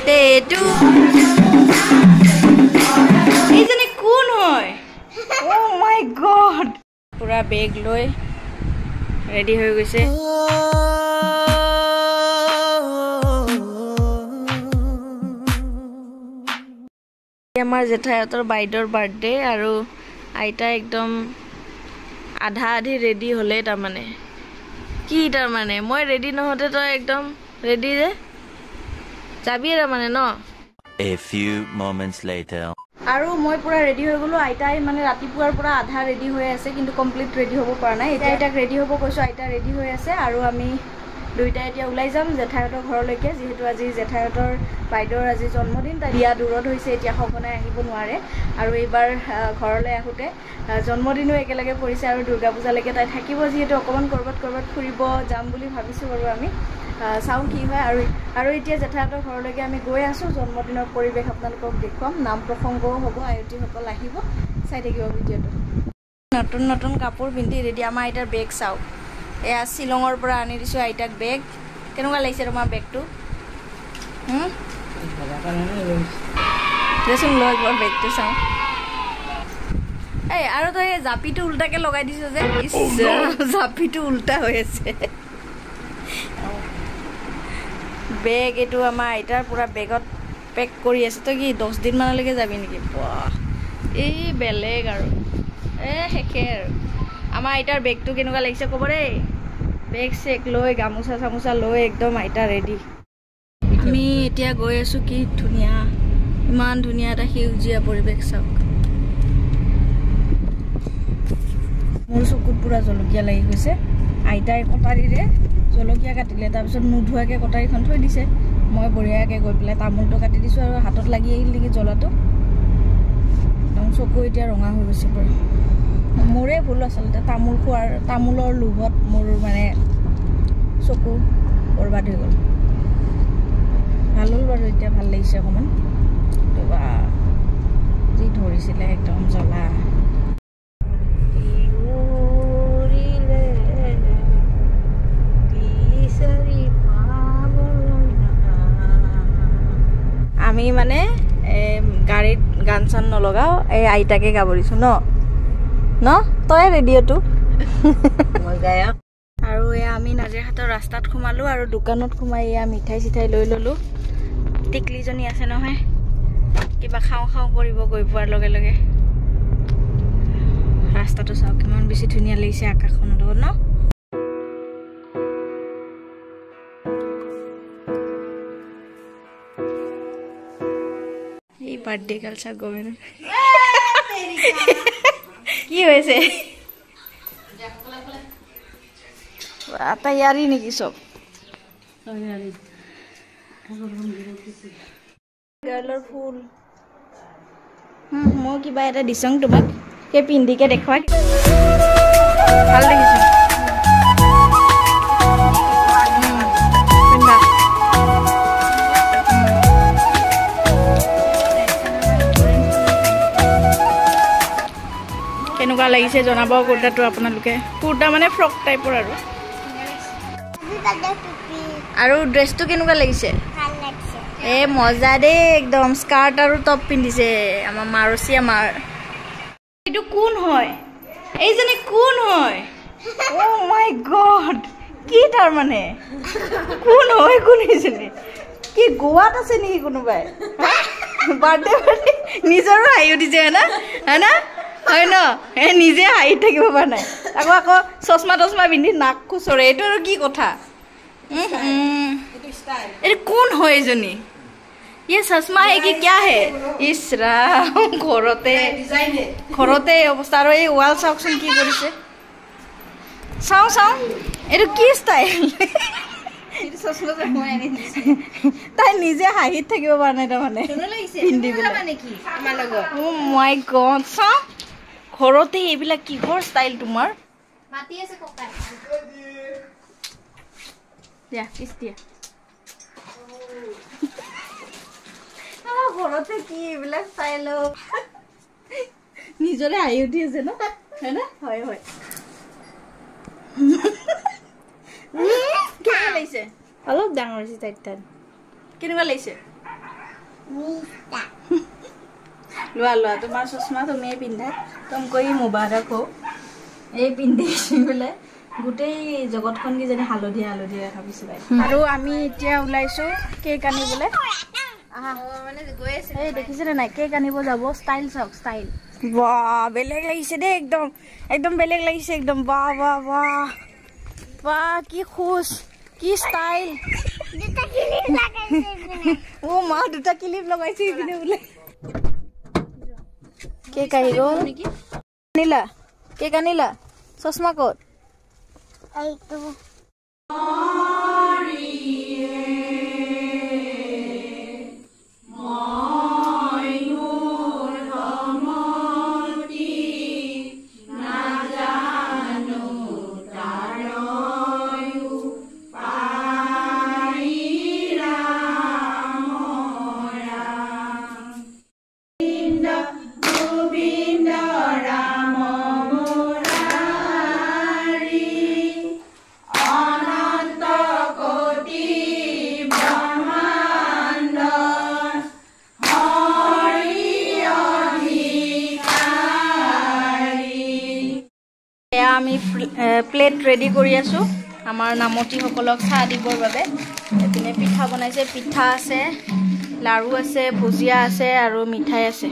birthday to এইজনী কোন হয় oh my god পুৰা বেগ লৈ ৰেডি হৈ গৈছে আমাৰ জেঠাইহঁতৰ বাইদেউৰ বাৰ্থডে আৰু আইতা একদম আধা আধি ৰেডি হলে তাৰ মানে কি তাৰ মানে মই ৰেডি নহতে তো একদম ৰেডি যে যাবি তাৰ মানে ন A few moments later আৰু মই পুৰা ৰেডি হৈ গলো আইতাই মানে ৰাতিপুৱাৰ পৰা আধা ৰেডি হৈ আছে কিন্তু কমপ্লিট ৰেডি হ'ব পৰা নাই এতিয়া আইতাক ৰেডি হ'ব কৈছো আইতা ৰেডি হৈ আছে আৰু আমি দুইটা এতিয়া ওলাই যাম জেঠাইহঁতৰ ঘৰলৈকে যিহেতু আজি জেঠাইহঁতৰ বাইদেউৰ আজি জন্মদিন তাই বিয়া দূৰত হৈছে এতিয়া সঘনাই আহিব নোৱাৰে আৰু এইবাৰ ঘৰলৈ আহোঁতে জন্মদিনো একেলগে পৰিছে আৰু দুৰ্গা পূজালৈকে তাই থাকিব যিহেতু অকণমান ক'ৰবাত ফুৰিব যাম বুলি ভাবিছোঁ বাৰু আমি চাওঁ কি হয় আৰু এতিয়া জেঠাইহঁতৰ ঘৰলৈকে আমি গৈ আছোঁ জন্মদিনৰ পৰিৱেশ আপোনালোকক দেখুৱাম নাম প্ৰসংগও হ'ব আয়তীসকল আহিব চাই থাকিব ভিডিঅ'টো নতুন নতুন কাপোৰ পিন্ধি ৰেডি আমাৰ আইতাৰ বেগ চাওক এয়া শ্বিলঙৰ পৰা আনি দিছোঁ আইতাক বেগ কেনেকুৱা লাগিছে তোমাৰ বেগটো দেচোন লৈ একবাৰ বেগটো চাওঁ এই আৰু তই জাপিটো উল্টাকে লগাই দিছ যে জাপিটো উল্টা হৈ আছে বেগ এইটো আমাৰ আইতাৰ পুৰা বেগত পেক কৰি আছে তই কি 10 দিনমানলৈকে যাবি নেকি এই বেলেগ আৰু শেষে আৰু আমাৰ আইতাৰ বেগটো কেনেকুৱা লাগিছে ক'ব দেই বেগ চেক লৈ গামোচা চামোচা লৈ একদম আইতা ৰেডি আমি এতিয়া গৈ আছোঁ কি ধুনীয়া ইমান ধুনীয়া এটা সেউজীয়া পৰিৱেশ চাওক মোৰ চকুত পুৰা জলকীয়া লাগি গৈছে আইতাই কটাৰীৰে জলকীয়া কাটিলে তাৰপিছত নোধোৱাকৈ কটাৰীখন থৈ দিছে মই বঢ়িয়াকৈ গৈ পেলাই তামোলটো কাটি দিছোঁ আৰু হাতত লাগি আহিল নেকি জ্বলাটো একদম চকু এতিয়া ৰঙা হৈ গৈছে বাৰু মোৰে ভুল আচলতে তামোলৰ লোভত মোৰ মানে চকু বৰবাদ হৈ গ'ল ভাল হ'ল বাৰু এতিয়া ভাল লাগিছে অকণমান যি ধৰিছিলে একদম জ্বলা আমি মানে গাড়ীত গান চান নলগাওঁ এই আইতাকে গাব দিছোঁ ন তই ৰেডিঅ'টো আৰু এয়া আমি নাজিৰহাটৰ ৰাস্তাত সোমালোঁ আৰু দোকানত সোমাই এয়া মিঠাই চিঠাই লৈ ল'লোঁ টিকলিজনী আছে নহয় কিবা খাওঁ কৰিব গৈ পোৱাৰ লগে লগে ৰাস্তাটো চাওক কিমান বেছি ধুনীয়া লাগিছে আকাশখন লগত ন এই বাৰ্থডে কালচাৰ গমেন কি হৈছে তৈয়াৰী নেকি চব গাৰ্লৰ ফুল মই কিবা এটা দিছোঁ তোমাক সেই পিন্ধিকে দেখুৱা ভাল দেখিছোঁ কেনেকুৱা লাগিছে জনাব কুৰ্তাটো আপোনালোকে কুৰ্তা মানে ফ্ৰক টাইপৰ আৰু ড্ৰেছটো কেনেকুৱা লাগিছে মজা দেই একদম স্কাৰ্ট আৰু টপ পিন্ধিছে আমাৰ মাৰচি আমাৰ এইটো কোন হয় এইজনী কোন হয় oh my god কি তাৰ মানে কোন হয় কোন এইজনী কি গোৱাত আছে নেকি কোনোবাই বাৰ্থডে নিজৰো হাঁহি উঠিছে হয় ন নিজে হাঁহি থাকিব পৰা নাই আকৌ চশমা টচমা পিন্ধি নাক খুচৰে এইটো আৰু কি কথা এইটো কোন হয় এজনী ये चश्मा है कि क्या है इस राम घरते अवस्था और ये वाल चावकचोन की करिसे चाव एटु की स्टाइल তাই নিজে হাঁহিত থাকিব পৰা নাই তাৰমানে পিন্ধি মাই গড চাওঁ ঘৰতে এইবিলাক কিহৰ ষ্টাইল তোমাৰ দিয়া পিছ দিয়া ঘৰতে কি এইবিলাক ষ্টাইল নিজৰে হাঁহি উঠি আছে ন হয় কেনেকুৱা লাগিছে অলপ ডাঙৰ হৈছে তাইৰ কেনেকুৱা লাগিছে লোৱা লোৱা তোমাৰ চশমা তুমিয়ে পিন্ধা তুমকো মুবাৰক হও এই পিন্ধি বোলে গোটেই জগতখন কিজানি হালধীয়া হালধীয়া দেখা পাইছে আৰু আমি এতিয়া ওলাইছো কেক আনিবলৈ এই দেখিছেনে নাই কেক আনিব যাব ষ্টাইল চাওক ষ্টাইল বাহ বেলেগ লাগিছে দেই একদম একদম বেলেগ লাগিছে একদম বাহ বাহ বাহ বাহ কি খুশ কি ষ্টাইল ও মা দুটা ক্লিপ লগাইছে ইপিনে বোলে কেক আহি গ'ল আনিলা কেক আনিলা চশমা ক'ত আমি প্লেট ৰেডি কৰি আছো আমাৰ নামতীসকলক চাহ দিবৰ বাবে এপিনে পিঠা বনাইছে পিঠা আছে লাৰু আছে ভুজিয়া আছে আৰু মিঠাই আছে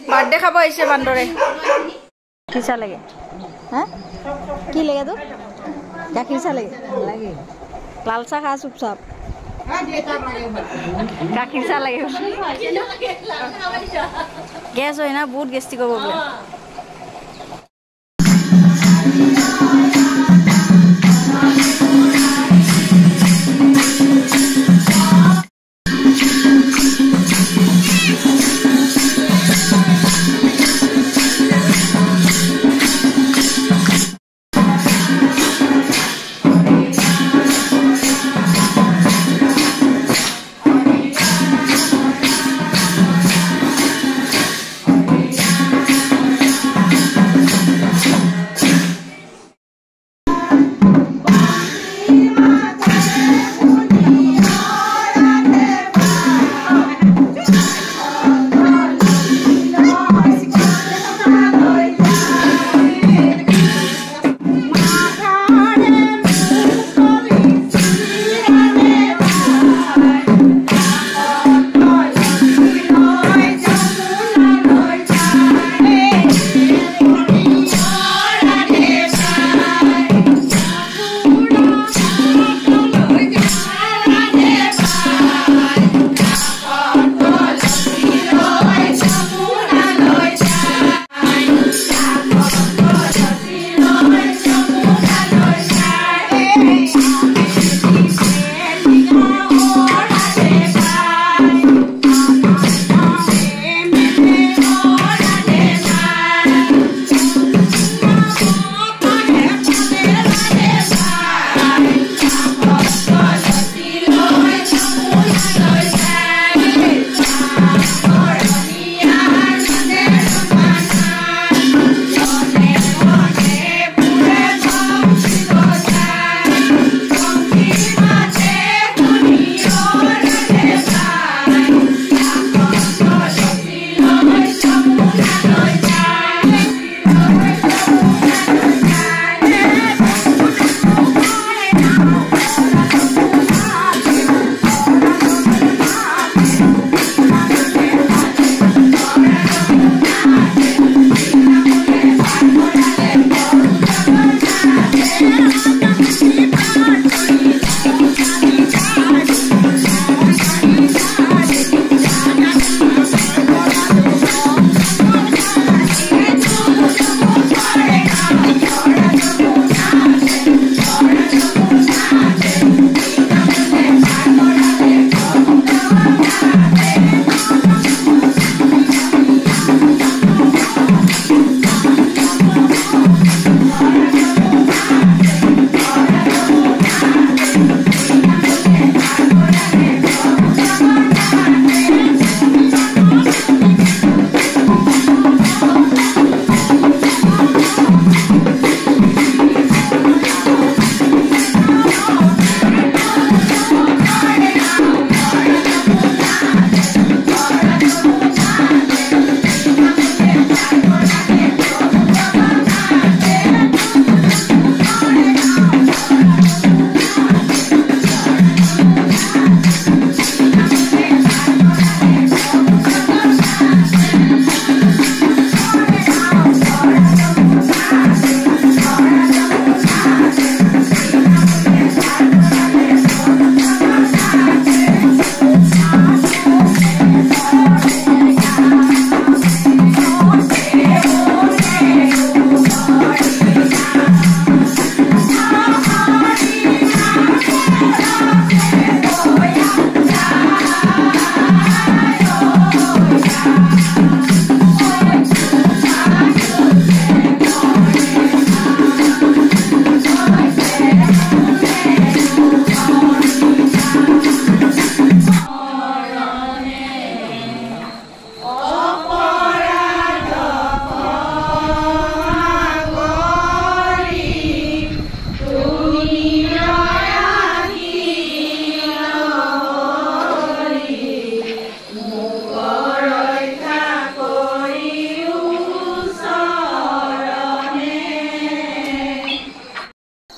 বাৰ্থডে খাব আহিছে বান্দৰে কি চাহ লাগে হা কি লাগে তো গাখীৰ চাহ লাগে লাল চাহ খা চুপচাপ গাখীৰ চাহ লাগে গেছ হয় না বহুত গেষ্টিকৰ প্ৰব্লেম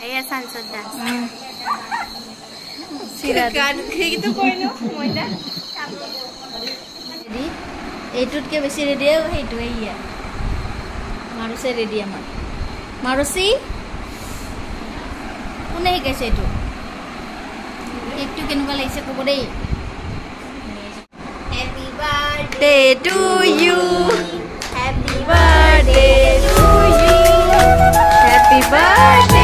এয়া সানসেট ডান্স চিৰা গান কিন্তু কই ন মইনা ৰেডি এইটোতকৈ বেছি ৰেডি সেইটোৱে ইয়া মাৰুছে ৰেডি আমাৰ মাৰুচি কোনে শিকাইছে এইটো কেকটো কেনেকুৱা লাগিছে ক'ব দেই happy birthday to you happy birthday to you happy birthday